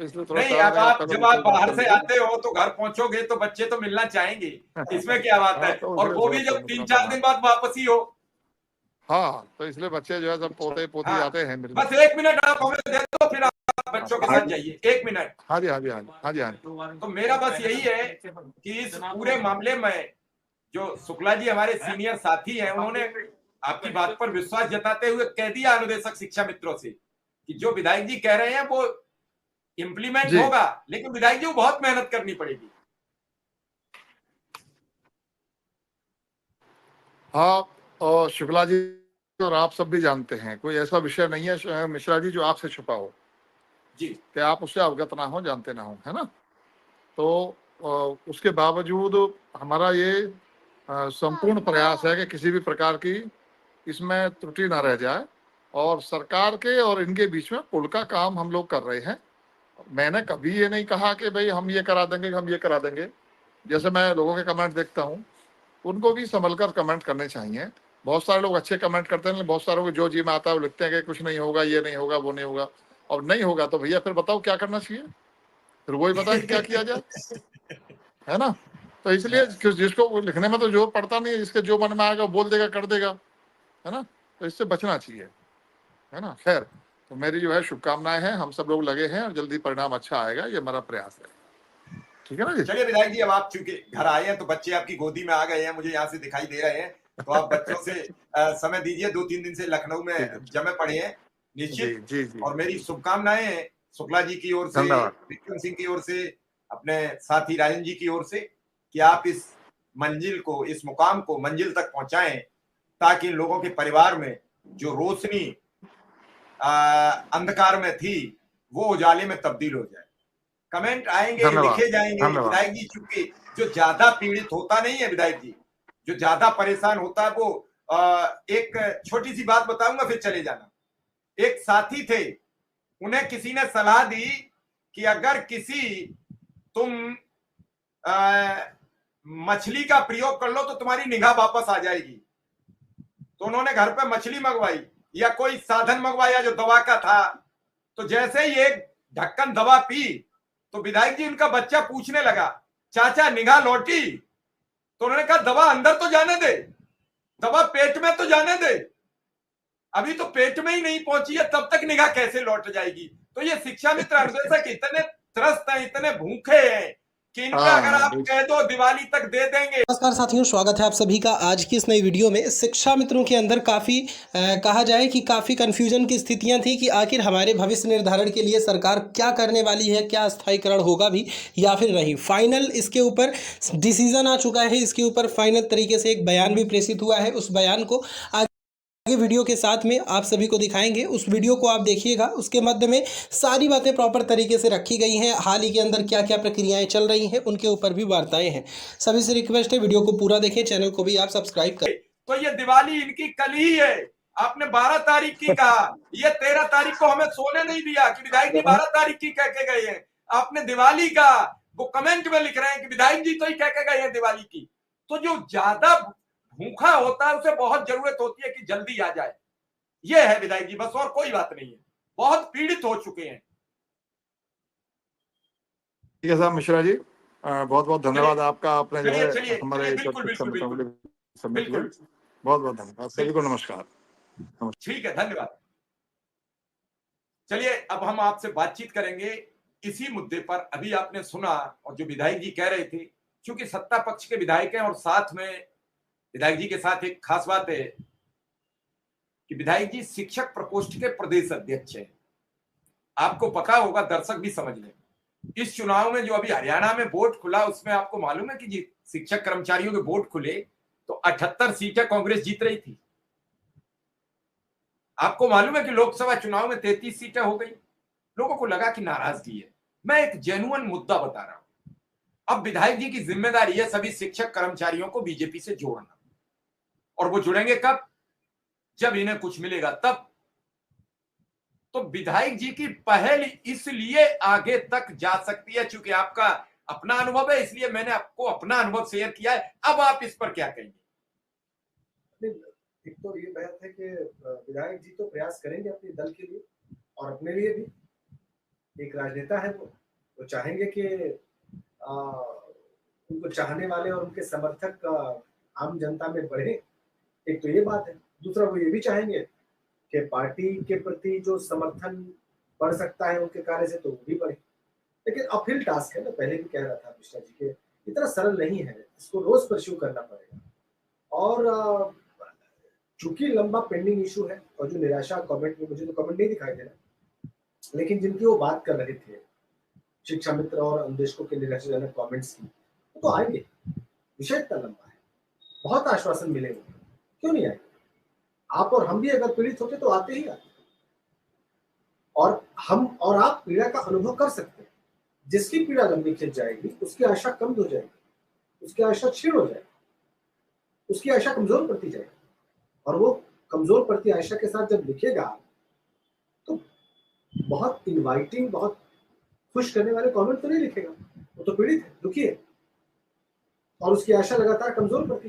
इसलिए थोड़ा नहीं, टाइम अब लगेगा। आप पहले जब मुझसे आप बात बाहर कर से लीजिए। आते हो तो घर पहुंचोगे तो बच्चे तो मिलना चाहेंगे, इसमें क्या बात है। हाँ, तो और इसलिए वो थोड़ा भी जब टाइम 3-4 दिन बाद वापसी हो। हाँ, तो इसलिए बच्चे जो है सब पोते पोती हाँ, आते हैं मिलने। बस 1 मिनट आप हमें दे दो, फिर आप बच्चों के साथ जाइए। 1 मिनट। हाँ जी, हाँ जी, हाँ जी, हाँ जी, हाँ जी। तो मेरा बस यही है कि इस पूरे मामले में जो शुक्ला जी हमारे सीनियर साथी हैं, उन्होंने आपकी बात पर विश्वास जताते हुए कह दिया अनुदेशक शिक्षा मित्रों से कि जो विधायक जी कह रहे हैं वो इम्प्लीमेंट जी। होगा, लेकिन विधायक जी को बहुत मेहनत करनी पड़ेगी। हाँ, और शुक्ला जी और आप सब भी जानते हैं, कोई ऐसा विषय नहीं है मिश्रा जी जो आपसे छुपा हो जी कि आप उससे अवगत ना हो, जानते ना हो, है ना। तो उसके बावजूद हमारा ये संपूर्ण प्रयास है कि किसी भी प्रकार की इसमें त्रुटि ना रह जाए, और सरकार के और इनके बीच में पुल का काम हम लोग कर रहे हैं। मैंने कभी ये नहीं कहा कि भाई हम ये करा देंगे, हम ये करा देंगे। जैसे मैं लोगों के कमेंट देखता हूँ, उनको भी संभल कर कमेंट करने चाहिए। बहुत सारे लोग अच्छे कमेंट करते हैं, लेकिन बहुत सारे लोग जो जी में आता है वो लिखते हैं कि कुछ नहीं होगा, ये नहीं होगा, वो नहीं होगा। और नहीं होगा तो भैया फिर बताओ क्या करना चाहिए, फिर वही बताए क्या किया जाए, है ना। तो इसलिए जिसको लिखने में तो जो पड़ता नहीं है, जिसके जो मन में आएगा बोल देगा, कर देगा, है ना। तो इससे बचना चाहिए, है ना। खैर, तो मेरी जो है शुभकामनाएं हैं, हम सब लोग लगे हैं और जल्दी परिणाम अच्छा आएगा, ये हमारा प्रयास है। ठीक है ना जी। चलिए विधायक जी, अब आप चूंकि घर आए हैं तो बच्चे आपकी गोदी में आ गए हैं, मुझे यहाँ से दिखाई दे रहे हैं, तो आप बच्चों से समय दीजिए। 2-3 दिन से लखनऊ में जमे पड़े हैं जी निश्चित। जी जी। और मेरी शुभकामनाएं हैं शुक्ला जी की ओर से, धन्यवाद। विक्रम सिंह की ओर से, अपने साथी राजन जी की ओर से, कि आप इस मंजिल को, इस मुकाम को मंजिल तक पहुंचाएं, ताकि इन लोगों के परिवार में जो रोशनी अंधकार में थी वो उजाले में तब्दील हो जाए। कमेंट आएंगे, धन्यवाद। लिखे जाएंगे। धन्यवाद। विधायक जी चूंकि जो ज्यादा पीड़ित होता नहीं है, विधायक जी जो ज्यादा परेशान होता है वो एक छोटी सी बात बताऊंगा फिर चले जाना। एक साथी थे, उन्हें किसी ने सलाह दी कि अगर किसी तुम मछली का प्रयोग कर लो तो तुम्हारी निगाह वापस आ जाएगी। तो उन्होंने घर पे मछली मंगवाई या कोई साधन मंगवाया जो दवा का था। तो जैसे ही एक ढक्कन दवा पी तो विधायक जी उनका बच्चा पूछने लगा, चाचा निगाह लौटी? तो उन्होंने कहा दवा अंदर तो जाने दे, दवा पेट में तो जाने दे, अभी तो पेट में ही नहीं पहुंची है, तब तक निगाह कैसे लौट जाएगी। तो ये शिक्षा मित्र अनुदेशक इतने त्रस्त हैं, इतने भूखे हैं कि इन पे अगर आप कह दो दिवाली तक दे देंगे। नमस्कार साथियों, स्वागत है आप सभी का आज की इस नई वीडियो में। शिक्षा मित्रों के अंदर काफ़ी कहा जाए कि काफ़ी कन्फ्यूजन की स्थितियां थी कि आखिर हमारे भविष्य निर्धारण के लिए सरकार क्या करने वाली है, क्या स्थायीकरण होगा भी या फिर नहीं। फाइनल इसके ऊपर डिसीजन आ चुका है, इसके ऊपर फाइनल तरीके से एक बयान भी प्रेषित हुआ है। उस बयान को आगे वीडियो के साथ में आप सभी को दिखाएंगे, उस वीडियो को आप देखिएगा। उसके मध्य में सारी बातें प्रॉपर तरीके से रखी गई हैं, हाल ही के अंदर क्या क्या प्रक्रियाएं चल रही हैं उनके ऊपर भी वार्ताएं हैं। सभी से रिक्वेस्ट है वीडियो को पूरा देखें, चैनल को भी आप सब्सक्राइब करें। तो ये दिवाली इनकी कल ही है। आपने 12 तारीख की कहा, ये 13 तारीख को हमें सोने नहीं दिया कि विधायक जी 12 तारीख की कह के गए हैं। आपने दिवाली का वो कमेंट में लिख रहे हैं कि विधायक जी तो ही कह के गए हैं दिवाली की। तो जो ज्यादा भूखा होता है उसे बहुत जरूरत होती है कि जल्दी आ जाए। ये है विधायक जी, बस और कोई बात नहीं है। बहुत पीड़ित हो चुके हैं। ठीक है साहब मिश्रा जी, बहुत बहुत धन्यवाद आपका, आपने जो है चलिए हमारे बिल्कुल बिल्कुल बिल्कुल सबमिट किया। बिल्कुल। बहुत बहुत धन्यवाद, सभी को नमस्कार। ठीक है, धन्यवाद। चलिए अब हम आपसे बातचीत करेंगे इसी मुद्दे पर। अभी आपने सुना और जो विधायक जी कह रहे थे, क्योंकि सत्ता पक्ष के विधायक हैं और साथ में विधायक जी के साथ एक खास बात है कि विधायक जी शिक्षक प्रकोष्ठ के प्रदेश अध्यक्ष हैं। आपको पता होगा, दर्शक भी समझ लें, इस चुनाव में जो अभी हरियाणा में वोट खुला उसमें आपको मालूम है कि जी शिक्षक कर्मचारियों के वोट खुले तो 78 सीटें कांग्रेस जीत रही थी। आपको मालूम है कि लोकसभा चुनाव में 33 सीटें हो गई। लोगों को लगा कि नाराजगी है। मैं एक जेन्युइन मुद्दा बता रहा हूं। अब विधायक जी की जिम्मेदारी है सभी शिक्षक कर्मचारियों को बीजेपी से जोड़ना, और वो जुड़ेंगे कब? जब इन्हें कुछ मिलेगा तब। तो विधायक जी की पहल इसलिए आगे तक जा सकती है चूंकि आपका अपना अनुभव है, इसलिए मैंने आपको अपना अनुभव शेयर किया है। अब आप इस पर क्या कहेंगे? एक तो ये बात है कि विधायक जी तो प्रयास करेंगे अपने दल के लिए और अपने लिए भी, एक राजनेता है वो चाहेंगे कि आ, उनको चाहने वाले और उनके समर्थक आम जनता में बढ़े। एक तो ये बात है, दूसरा वो ये भी चाहेंगे कि पार्टी के प्रति जो समर्थन बढ़ सकता है उनके कार्य से, तो वो भी बढ़े। लेकिन अपहिल टास्क है ना, पहले भी कह रहा था मिश्रा जी के, इतना सरल नहीं है, इसको रोज परस्यू करना पड़ेगा। और चूंकि लंबा पेंडिंग इशू है, और जो निराशा कमेंट में, मुझे तो कमेंट नहीं दिखाई दे रहा, लेकिन जिनकी वो बात कर रहे थे शिक्षा मित्र और अन्वेषकों के निराशाजनक कमेंट्स की, वो तो आएंगे। विषय इतना लंबा है, बहुत आश्वासन मिलेंगे, क्यों नहीं आएंगे? आप और हम भी अगर पीड़ित होते तो आते ही आते, और हम और आप पीड़ा का अनुभव कर सकते हैं। जिसकी पीड़ा लंबी खिंच जाएगी उसकी आशा कम हो जाएगी, उसकी आशा क्षीण हो जाएगी, उसकी आशा कमजोर पड़ती जाएगी, और वो कमजोर पड़ती आशा के साथ जब लिखेगा तो बहुत इनवाइटिंग, बहुत खुश करने वाले कमेंट तो नहीं लिखेगा। वो तो पीड़ित है, दुखी है, और उसकी आशा लगातार कमजोर पड़ती